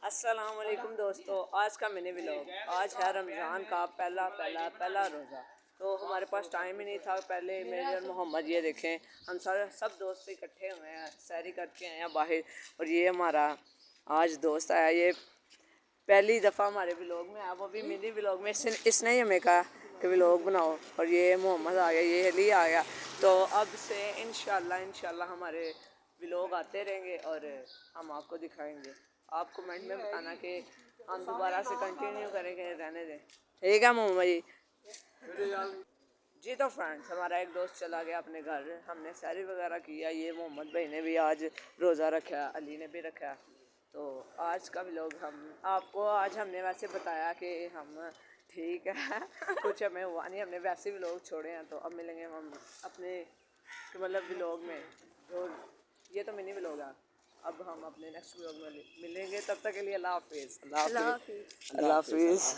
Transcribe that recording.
السلام علیکم دوستو، آج کا منی ولاگ۔ آج ہے رمضان کا پہلا روزہ، تو ہمارے پاس ٹائم ہی نہیں تھا۔ پہلے میرے اور محمد یہ دیکھیں، ہم سب دوست اکٹھے ہوئے ہیں، سیری کر کے آئے ہیں باہر، اور یہ ہمارا آج دوست آیا، یہ پہلی دفعہ ہمارے ولاگ میں آیا، وہ بھی منی ولاگ میں۔ اس نے ہی ہمیں کہا کہ ولاگ بناؤ، اور یہ محمد آ گیا، یہ علی آ گیا۔ تو اب سے انشاءاللہ ہمارے ولاگ آتے رہیں گے اور ہم آپ کو دکھائیں گے۔ آپ کمنٹ میں بتانا کہ ہم دوبارہ سے کنٹینیو کریں گے، رہنے دیں، ٹھیک ہے محمد جی؟ تو فرینڈس، ہمارا ایک دوست چلا گیا اپنے گھر، ہم نے سیری وغیرہ کیا، یہ محمد بھائی نے بھی آج روزہ رکھا، علی نے بھی رکھا۔ تو آج کا ولاگ آپ کو آج ہم نے ویسے بتایا کہ ہم ٹھیک ہے، کچھ ہمیں ہوا نہیں، ہم نے ویسے ولاگ چھوڑے ہیں۔ تو اب ملیں گے ہم اپنے مطلب ولاگ میں، تو یہ تو منی ولاگ ہے، اب ہم اپنے نیکسٹ ولاگ میں ملیں گے، تب تک کے لیے اللہ حافظ۔ اللہ حافظ۔